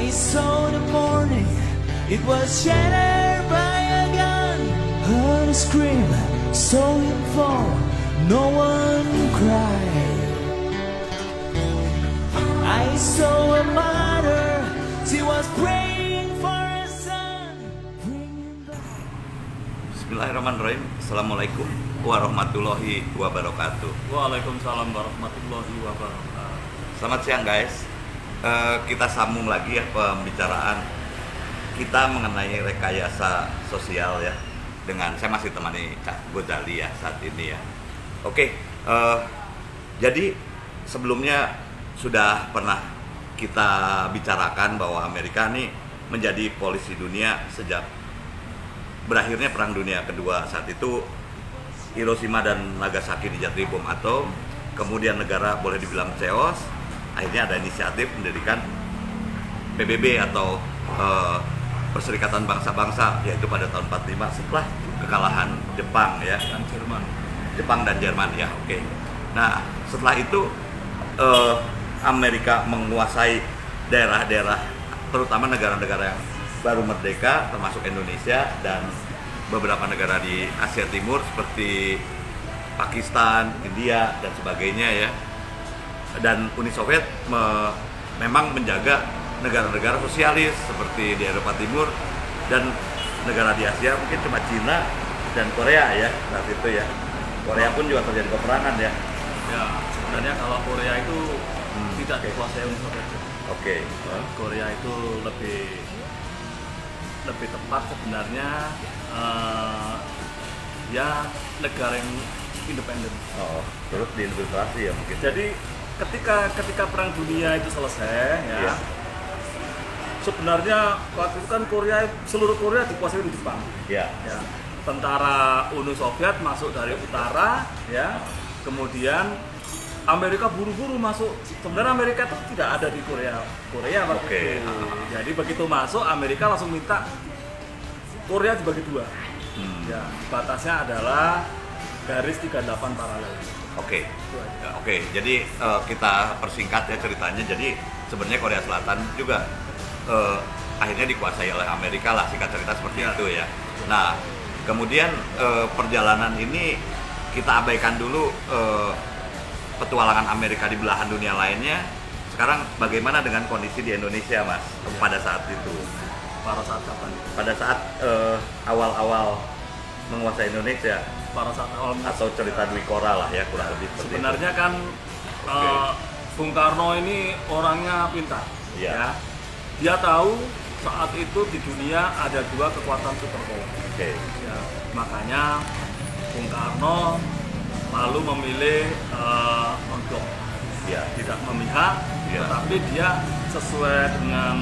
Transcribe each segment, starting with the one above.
I saw the morning, it was shattered by a gun. Heard a scream, saw him fall, no one cried. I saw a mother, she was praying for her son. Bring him back. Bismillahirrahmanirrahim. Assalamualaikum warahmatullahi wabarakatuh. Waalaikumsalam warahmatullahi wabarakatuh. Selamat siang guys. Kita sambung lagi ya pembicaraan kita mengenai rekayasa sosial ya. Dengan saya masih temani Cak Gozali ya saat ini ya. Oke, jadi sebelumnya sudah pernah kita bicarakan bahwa Amerika ini menjadi polisi dunia sejak berakhirnya Perang Dunia Kedua. Saat itu Hiroshima dan Nagasaki dijatuhi bom atom, kemudian negara boleh dibilang chaos. Akhirnya ada inisiatif mendirikan PBB atau Perserikatan Bangsa-Bangsa, yaitu pada tahun 45 setelah kekalahan Jepang ya, Dan Jerman. Jepang dan Jerman ya. Oke. Nah, setelah itu Amerika menguasai daerah-daerah, terutama negara-negara yang baru merdeka, termasuk Indonesia dan beberapa negara di Asia Timur seperti Pakistan, India dan sebagainya ya. Dan Uni Soviet memang menjaga negara-negara sosialis seperti di Eropa Timur, dan negara di Asia mungkin cuma Cina dan Korea ya saat itu ya. Korea pun juga terjadi peperangan ya. Ya, sebenarnya kalau Korea itu tidak dikuasai Uni Soviet. Oke. Korea itu lebih tepat sebenarnya ya negara yang independen. Oh, terus diinfiltrasi ya mungkin. Jadi ketika Perang Dunia itu selesai ya, Iya. sebenarnya waktu itu kan seluruh Korea dikuasai oleh Jepang. Ya. Ya, tentara Uni Soviet masuk dari utara ya, kemudian Amerika buru-buru masuk. Sebenarnya Amerika itu tidak ada di Korea waktu Oke. itu. Jadi begitu masuk, Amerika langsung minta Korea dibagi dua. Ya, batasnya adalah garis 38 paralel. Oke. Ya, oke, jadi kita persingkat ya ceritanya. Jadi sebenarnya Korea Selatan juga akhirnya dikuasai oleh Amerika lah, singkat cerita seperti Ya. itu ya. Nah, kemudian perjalanan ini kita abaikan dulu petualangan Amerika di belahan dunia lainnya. Sekarang bagaimana dengan kondisi di Indonesia, Mas, pada saat itu? Pada saat kapan? Pada saat awal-awal menguasai Indonesia, Pada saat awal atau cerita Dwi Kora lah ya, kurang lebih seperti sebenarnya kan Bung Karno ini orangnya pintar. Iya. Ya. Dia tahu saat itu di dunia ada dua kekuatan superpower. itu. Oke. Ya, makanya Bung Karno lalu memilih untuk Ya. tidak memihak, Iya. tetapi dia sesuai dengan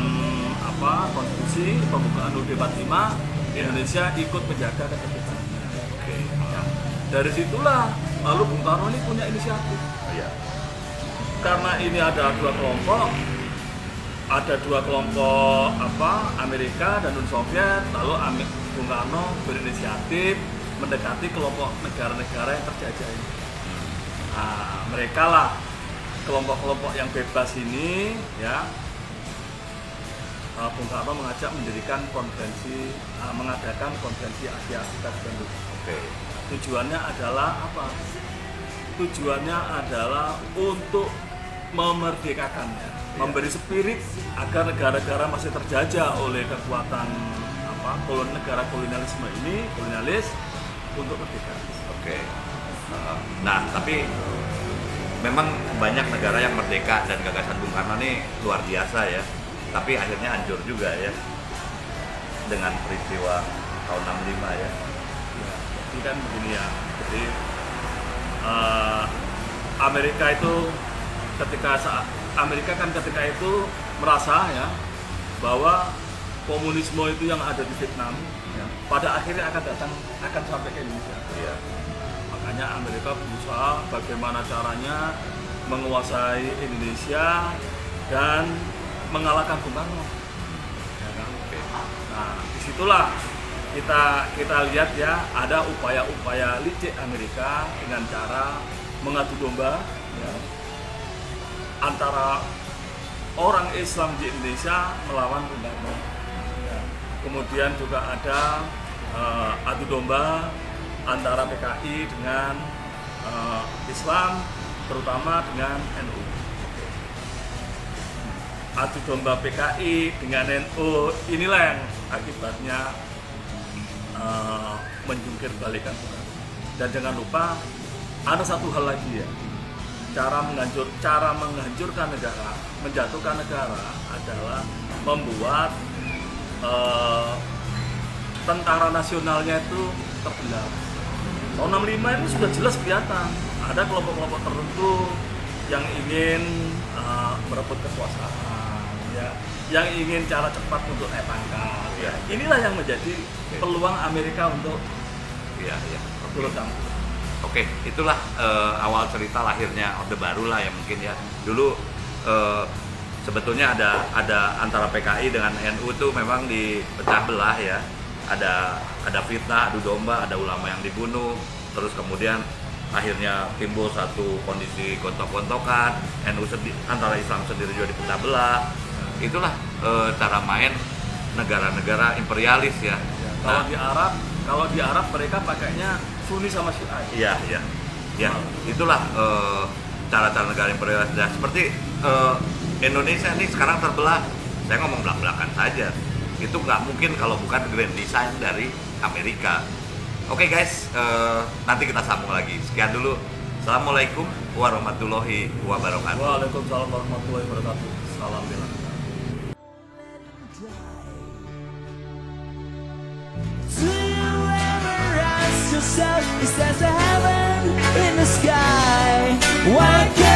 konstitusi pembukaan UUD 45, Indonesia ikut menjaga ketertiban. Oke. Ya. Dari situlah lalu Bung Karno ini punya inisiatif. Iya. Karena ini ada dua kelompok Amerika dan Uni Soviet, lalu Bung Karno berinisiatif mendekati kelompok negara-negara yang terjajah ini. Nah, mereka lah kelompok-kelompok yang bebas ini ya. Bung Karno mengadakan konferensi Asia Afrika Bandung. Oke. Tujuannya adalah apa? Tujuannya adalah untuk memerdekakannya, memberi spirit agar negara-negara masih terjajah oleh kekuatan negara kolonialis untuk merdeka. Oke. Nah, tapi memang banyak negara yang merdeka dan gagasan Bung Karno ini luar biasa ya. Tapi akhirnya hancur juga ya dengan peristiwa tahun 65 ya. Jadi kan begini ya. Jadi Amerika ketika itu merasa ya bahwa komunisme itu yang ada di Vietnam ya, pada akhirnya akan sampai ke Indonesia. Iya. Makanya Amerika berusaha bagaimana caranya menguasai Indonesia dan mengalahkan Bung Karno. Ya kan? Nah, disitulah kita lihat ya, ada upaya-upaya licik Amerika dengan cara mengadu domba ya, antara orang Islam di Indonesia melawan Bung Karno. Ya. Kemudian juga ada adu domba antara PKI dengan Islam, terutama dengan NU. Adu domba PKI dengan NU inilah yang akibatnya menjungkir balikan Bung Karno. Dan jangan lupa ada satu hal lagi ya, cara menghancurkan negara, menjatuhkan negara adalah membuat tentara nasionalnya itu terbelah. Tahun 65 itu sudah jelas kelihatan ada kelompok-kelompok tertentu yang ingin merebut kekuasaan, ya, yang ingin cara cepat untuk naik pangkat. Ya. Inilah yang menjadi peluang Amerika untuk turut campur. Oke, itulah awal cerita lahirnya Orde Baru lah ya mungkin ya. Dulu sebetulnya ada antara PKI dengan NU tuh memang dipecah belah ya. Ada fitnah, adu domba, ada ulama yang dibunuh, terus kemudian akhirnya timbul satu kondisi gontok-gontokan, antara Islam sendiri juga dipecah belah. Itulah cara main negara-negara imperialis ya. Kalau di Arab mereka pakainya Sunni sama Syiah. Iya. Itulah cara-cara negara imperialis. Nah, seperti Indonesia ini sekarang terbelah. Saya ngomong belak-belakan saja. Itu nggak mungkin kalau bukan grand design dari Amerika. Oke guys, nanti kita sambung lagi. Sekian dulu. Assalamualaikum warahmatullahi wabarakatuh. Waalaikumsalam warahmatullahi wabarakatuh. Salam bela. Do you ever ask yourself, is there a heaven in the sky? Why can't